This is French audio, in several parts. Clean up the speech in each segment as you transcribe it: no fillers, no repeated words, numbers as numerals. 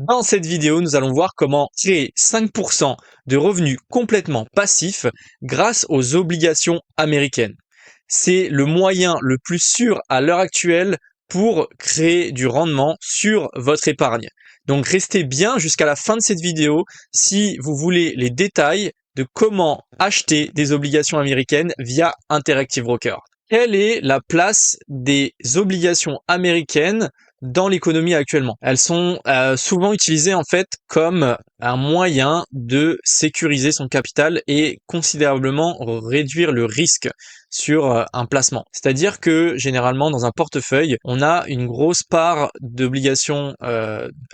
Dans cette vidéo, nous allons voir comment créer 5% de revenus complètement passifs grâce aux obligations américaines. C'est le moyen le plus sûr à l'heure actuelle pour créer du rendement sur votre épargne. Donc restez bien jusqu'à la fin de cette vidéo si vous voulez les détails de comment acheter des obligations américaines via Interactive Broker. Quelle est la place des obligations américaines dans l'économie actuellement? Elles sont souvent utilisées en fait comme un moyen de sécuriser son capital et considérablement réduire le risque sur un placement. C'est-à-dire que généralement dans un portefeuille, on a une grosse part d'obligations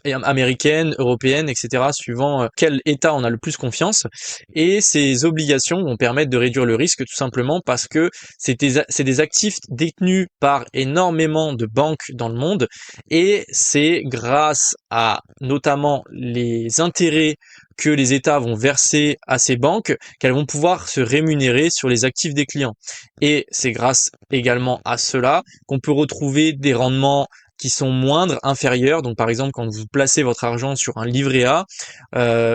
américaines, européennes, etc. suivant quel État on a le plus confiance. Et ces obligations vont permettre de réduire le risque tout simplement parce que c'est des actifs détenus par énormément de banques dans le monde et c'est grâce à notamment les intérêts que les États vont verser à ces banques qu'elles vont pouvoir se rémunérer sur les actifs des clients. Et c'est grâce également à cela qu'on peut retrouver des rendements qui sont moindres, inférieurs. Donc par exemple, quand vous placez votre argent sur un livret A,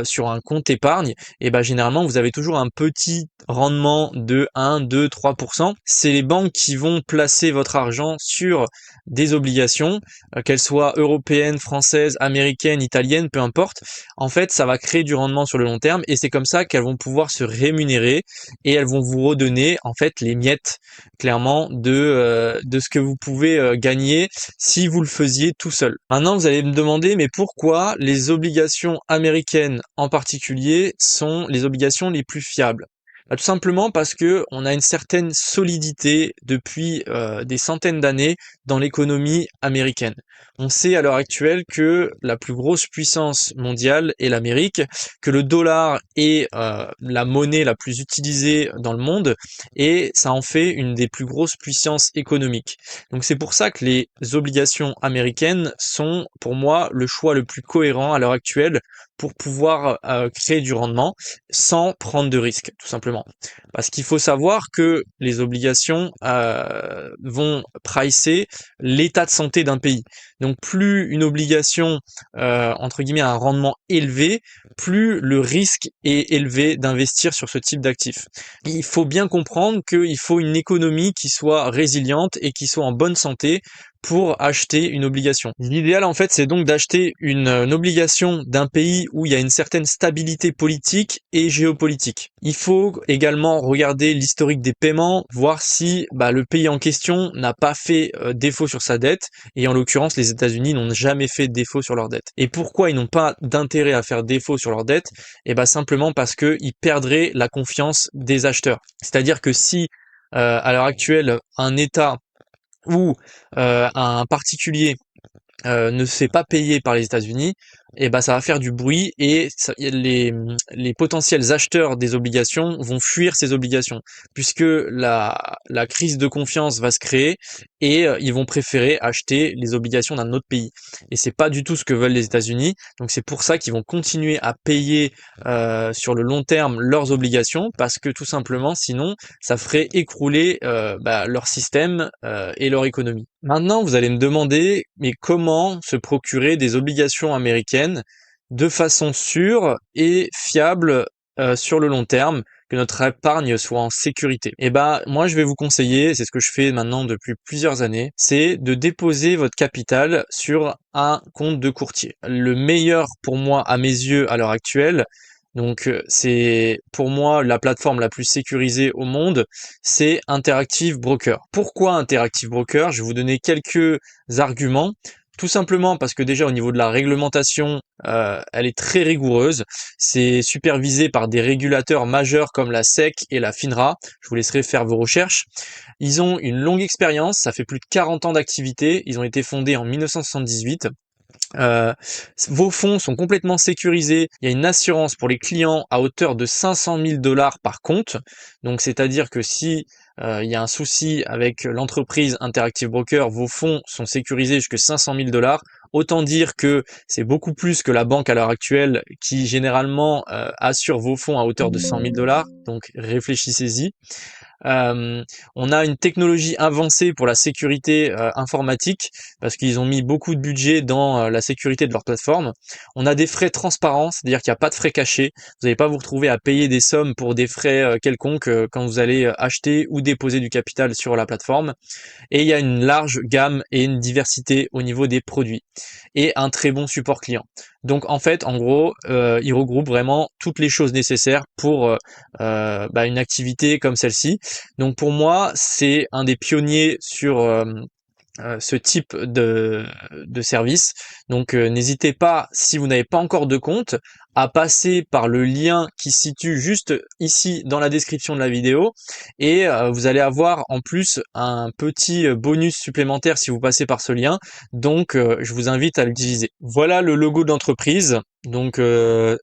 sur un compte épargne, et ben généralement vous avez toujours un petit rendement de 1, 2, 3%. C'est les banques qui vont placer votre argent sur des obligations, qu'elles soient européennes, françaises, américaines, italiennes, peu importe. En fait, ça va créer du rendement sur le long terme et c'est comme ça qu'elles vont pouvoir se rémunérer et elles vont vous redonner en fait les miettes clairement de ce que vous pouvez gagner si vous le faisiez tout seul. Maintenant, vous allez me demander, mais pourquoi les obligations américaines en particulier sont les obligations les plus fiables? Bah, tout simplement parce que on a une certaine solidité depuis des centaines d'années dans l'économie américaine. On sait à l'heure actuelle que la plus grosse puissance mondiale est l'Amérique, que le dollar est la monnaie la plus utilisée dans le monde et ça en fait une des plus grosses puissances économiques. Donc c'est pour ça que les obligations américaines sont pour moi le choix le plus cohérent à l'heure actuelle pour pouvoir créer du rendement sans prendre de risques, tout simplement. Parce qu'il faut savoir que les obligations vont pricer l'état de santé d'un pays. Donc plus une obligation, entre guillemets, a un rendement élevé, plus le risque est élevé d'investir sur ce type d'actifs. Il faut bien comprendre qu'il faut une économie qui soit résiliente et qui soit en bonne santé pour acheter une obligation. L'idéal en fait c'est donc d'acheter une obligation d'un pays où il y a une certaine stabilité politique et géopolitique. Il faut également regarder l'historique des paiements, voir si le pays en question n'a pas fait défaut sur sa dette, et en l'occurrence les États-Unis n'ont jamais fait défaut sur leur dette. Et pourquoi ils n'ont pas d'intérêt à faire défaut sur leur dette? Et simplement parce qu'ils perdraient la confiance des acheteurs. C'est-à-dire que si à l'heure actuelle un État ou un particulier ne se fait pas payer par les États-Unis, et ça va faire du bruit et les potentiels acheteurs des obligations vont fuir ces obligations puisque la crise de confiance va se créer et ils vont préférer acheter les obligations d'un autre pays. Et c'est pas du tout ce que veulent les États-Unis. Donc c'est pour ça qu'ils vont continuer à payer sur le long terme leurs obligations parce que tout simplement sinon ça ferait écrouler leur système et leur économie. Maintenant, vous allez me demander, mais comment se procurer des obligations américaines de façon sûre et fiable sur le long terme, que notre épargne soit en sécurité? Moi, je vais vous conseiller, c'est ce que je fais maintenant depuis plusieurs années, c'est de déposer votre capital sur un compte de courtier. Le meilleur pour moi, à mes yeux, à l'heure actuelle, donc c'est pour moi la plateforme la plus sécurisée au monde, c'est Interactive Broker. Pourquoi Interactive Broker? Je vais vous donner quelques arguments. Tout simplement parce que déjà au niveau de la réglementation, elle est très rigoureuse. C'est supervisé par des régulateurs majeurs comme la SEC et la FINRA. Je vous laisserai faire vos recherches. Ils ont une longue expérience, ça fait plus de 40 ans d'activité. Ils ont été fondés en 1978. Euh, Vos fonds sont complètement sécurisés. Il y a une assurance pour les clients à hauteur de 500 000 dollars par compte. Donc, c'est-à-dire que si il y a un souci avec l'entreprise Interactive Broker, vos fonds sont sécurisés jusqu'à 500 000 dollars. Autant dire que c'est beaucoup plus que la banque à l'heure actuelle qui généralement assure vos fonds à hauteur de 100 000 dollars. Donc, réfléchissez-y. On a une technologie avancée pour la sécurité informatique, parce qu'ils ont mis beaucoup de budget dans la sécurité de leur plateforme. On a des frais transparents, c'est-à-dire qu'il n'y a pas de frais cachés. Vous n'allez pas vous retrouver à payer des sommes pour des frais quelconques quand vous allez acheter ou déposer du capital sur la plateforme. Et il y a une large gamme et une diversité au niveau des produits et un très bon support client. Donc en fait, en gros, il regroupe vraiment toutes les choses nécessaires pour une activité comme celle-ci. Donc pour moi, c'est un des pionniers sur ce type de service. Donc n'hésitez pas, si vous n'avez pas encore de compte, à passer par le lien qui se situe juste ici dans la description de la vidéo, et vous allez avoir en plus un petit bonus supplémentaire si vous passez par ce lien. Donc je vous invite à l'utiliser. Voilà le logo de l'entreprise. Donc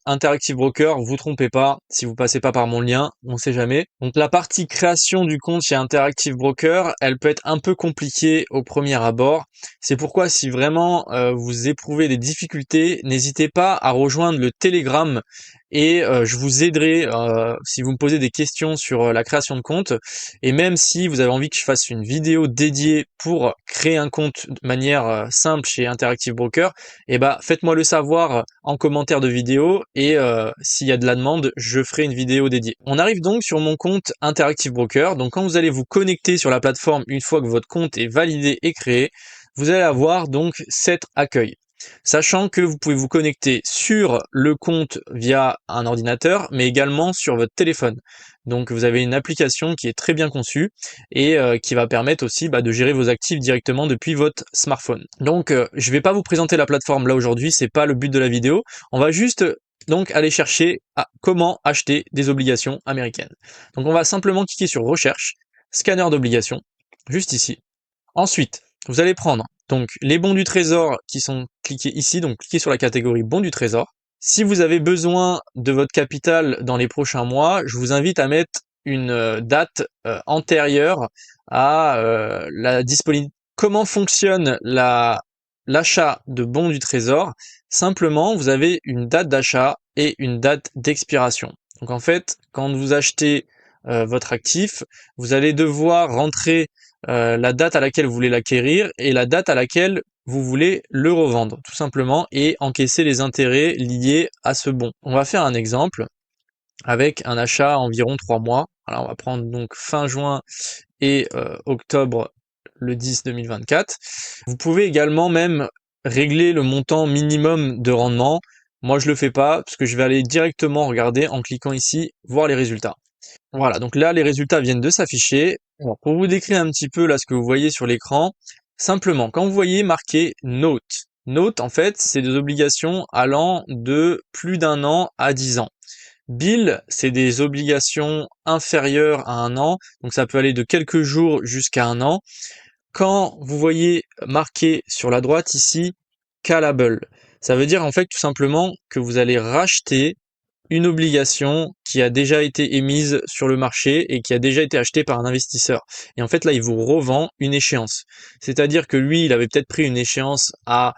Interactive Broker, vous trompez pas si vous passez pas par mon lien, on sait jamais. Donc la partie création du compte chez Interactive Broker, elle peut être un peu compliquée au premier abord. C'est pourquoi, si vraiment vous éprouvez des difficultés, n'hésitez pas à rejoindre le Telegram, et je vous aiderai si vous me posez des questions sur la création de compte. Et même si vous avez envie que je fasse une vidéo dédiée pour créer un compte de manière simple chez Interactive Broker, et faites-moi le savoir en commentaire de vidéo, et s'il y a de la demande, je ferai une vidéo dédiée. On arrive donc sur mon compte Interactive Broker. Donc quand vous allez vous connecter sur la plateforme, une fois que votre compte est validé et créé, vous allez avoir donc cet accueil. Sachant que vous pouvez vous connecter sur le compte via un ordinateur, mais également sur votre téléphone. Donc vous avez une application qui est très bien conçue et qui va permettre aussi de gérer vos actifs directement depuis votre smartphone. Donc je vais pas vous présenter la plateforme là aujourd'hui, c'est pas le but de la vidéo. On va juste donc aller chercher comment acheter des obligations américaines. Donc on va simplement cliquer sur recherche, scanner d'obligations, juste ici. Ensuite, vous allez prendre donc les bons du trésor qui sont cliqués ici, donc cliquez sur la catégorie bons du trésor. Si vous avez besoin de votre capital dans les prochains mois, je vous invite à mettre une date antérieure à la disponibilité. Comment fonctionne l'achat de bons du trésor? Simplement, vous avez une date d'achat et une date d'expiration. Donc en fait, quand vous achetez votre actif, vous allez devoir rentrer la date à laquelle vous voulez l'acquérir et la date à laquelle vous voulez le revendre, tout simplement, et encaisser les intérêts liés à ce bon. On va faire un exemple avec un achat à environ 3 mois. Alors on va prendre donc fin juin et octobre le 10 2024. Vous pouvez également même régler le montant minimum de rendement. Moi je le fais pas parce que je vais aller directement regarder en cliquant ici, voir les résultats. Voilà, donc là les résultats viennent de s'afficher. Alors, pour vous décrire un petit peu là ce que vous voyez sur l'écran, simplement quand vous voyez marqué Note, Note en fait c'est des obligations allant de plus d'un an à 10 ans. Bill, c'est des obligations inférieures à un an, donc ça peut aller de quelques jours jusqu'à un an. Quand vous voyez marqué sur la droite ici Callable, ça veut dire en fait tout simplement que vous allez racheter une obligation qui a déjà été émise sur le marché et qui a déjà été achetée par un investisseur. Et en fait là, il vous revend une échéance. C'est-à-dire que lui, il avait peut-être pris une échéance à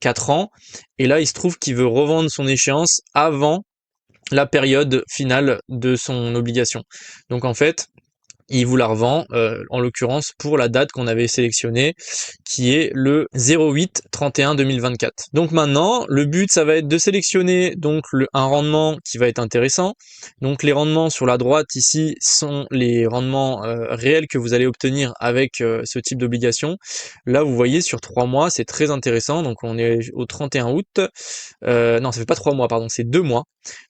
4 ans, et là, il se trouve qu'il veut revendre son échéance avant la période finale de son obligation. Donc en fait, il vous la revend, en l'occurrence pour la date qu'on avait sélectionnée, qui est le 08-31-2024. Donc maintenant, le but, ça va être de sélectionner donc un rendement qui va être intéressant. Donc les rendements sur la droite ici sont les rendements réels que vous allez obtenir avec ce type d'obligation. Là, vous voyez, sur 3 mois, c'est très intéressant. Donc on est au 31 août. Non, ça fait pas 3 mois, pardon, c'est 2 mois.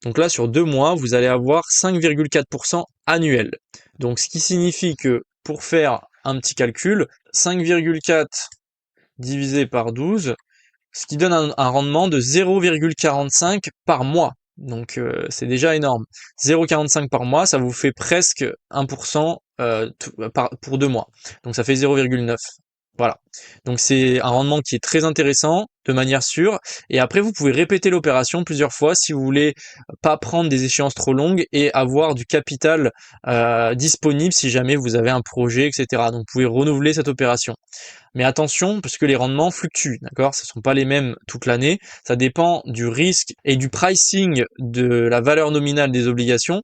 Donc là, sur 2 mois, vous allez avoir 5,4% annuel. Donc ce qui signifie que, pour faire un petit calcul, 5,4 divisé par 12, ce qui donne un rendement de 0,45 par mois. Donc c'est déjà énorme. 0,45 par mois, ça vous fait presque 1% pour 2 mois. Donc ça fait 0,9. Voilà. Donc c'est un rendement qui est très intéressant, de manière sûre. Et après, vous pouvez répéter l'opération plusieurs fois si vous voulez pas prendre des échéances trop longues et avoir du capital disponible si jamais vous avez un projet, etc. Donc vous pouvez renouveler cette opération. Mais attention, parce que les rendements fluctuent, d'accord? Ce ne sont pas les mêmes toute l'année. Ça dépend du risque et du pricing de la valeur nominale des obligations.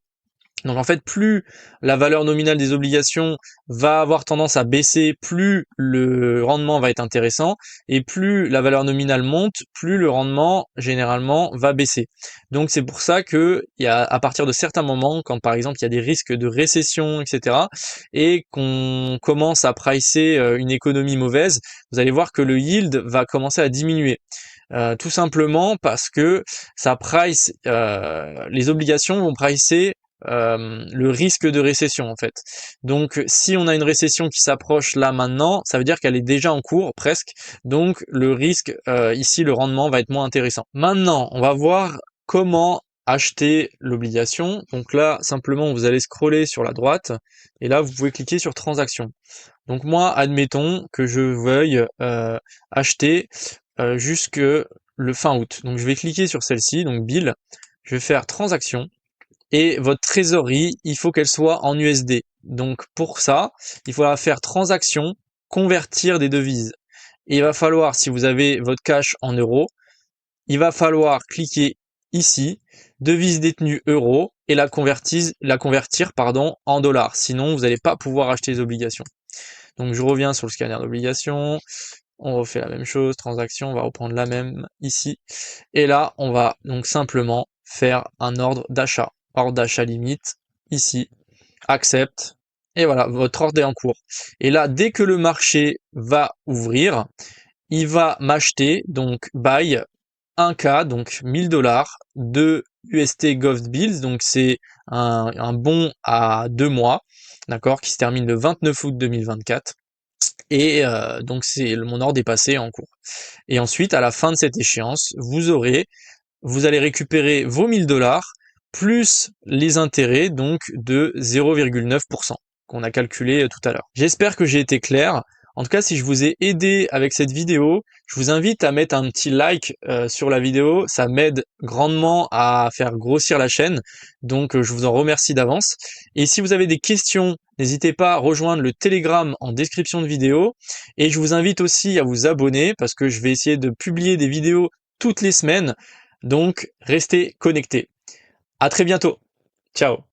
Donc en fait, plus la valeur nominale des obligations va avoir tendance à baisser, plus le rendement va être intéressant, et plus la valeur nominale monte, plus le rendement généralement va baisser. Donc c'est pour ça que il y a, à partir de certains moments, quand par exemple il y a des risques de récession, etc., et qu'on commence à pricer une économie mauvaise, vous allez voir que le yield va commencer à diminuer. Tout simplement parce que ça price, les obligations vont pricer le risque de récession en fait. Donc si on a une récession qui s'approche là maintenant, ça veut dire qu'elle est déjà en cours presque. Donc le risque ici, le rendement va être moins intéressant. Maintenant, on va voir comment acheter l'obligation. Donc là, simplement, vous allez scroller sur la droite et là, vous pouvez cliquer sur transaction. Donc moi, admettons que je veuille acheter jusque le fin août. Donc je vais cliquer sur celle-ci, donc Bill, je vais faire transaction, et votre trésorerie, il faut qu'elle soit en USD. Donc pour ça, il faudra faire transaction, convertir des devises. Et il va falloir, si vous avez votre cash en euros, il va falloir cliquer ici, devise détenue euros, et la convertir en dollars. Sinon, vous n'allez pas pouvoir acheter les obligations. Donc je reviens sur le scanner d'obligations, on refait la même chose, transaction, on va reprendre la même ici. Et là, on va donc simplement faire un ordre d'achat limite, ici, accepte, et voilà, votre ordre est en cours. Et là, dès que le marché va ouvrir, il va m'acheter, donc buy, 1K, donc 1000 $ de UST Gov Bills, donc c'est un bon à 2 mois, d'accord, qui se termine le 29 août 2024. Et donc c'est mon ordre est passé en cours. Et ensuite, à la fin de cette échéance, vous allez récupérer vos 1000 $ plus les intérêts donc de 0,9% qu'on a calculé tout à l'heure. J'espère que j'ai été clair. En tout cas, si je vous ai aidé avec cette vidéo, je vous invite à mettre un petit like sur la vidéo. Ça m'aide grandement à faire grossir la chaîne. Donc, je vous en remercie d'avance. Et si vous avez des questions, n'hésitez pas à rejoindre le Telegram en description de vidéo. Et je vous invite aussi à vous abonner parce que je vais essayer de publier des vidéos toutes les semaines. Donc, restez connectés. À très bientôt. Ciao.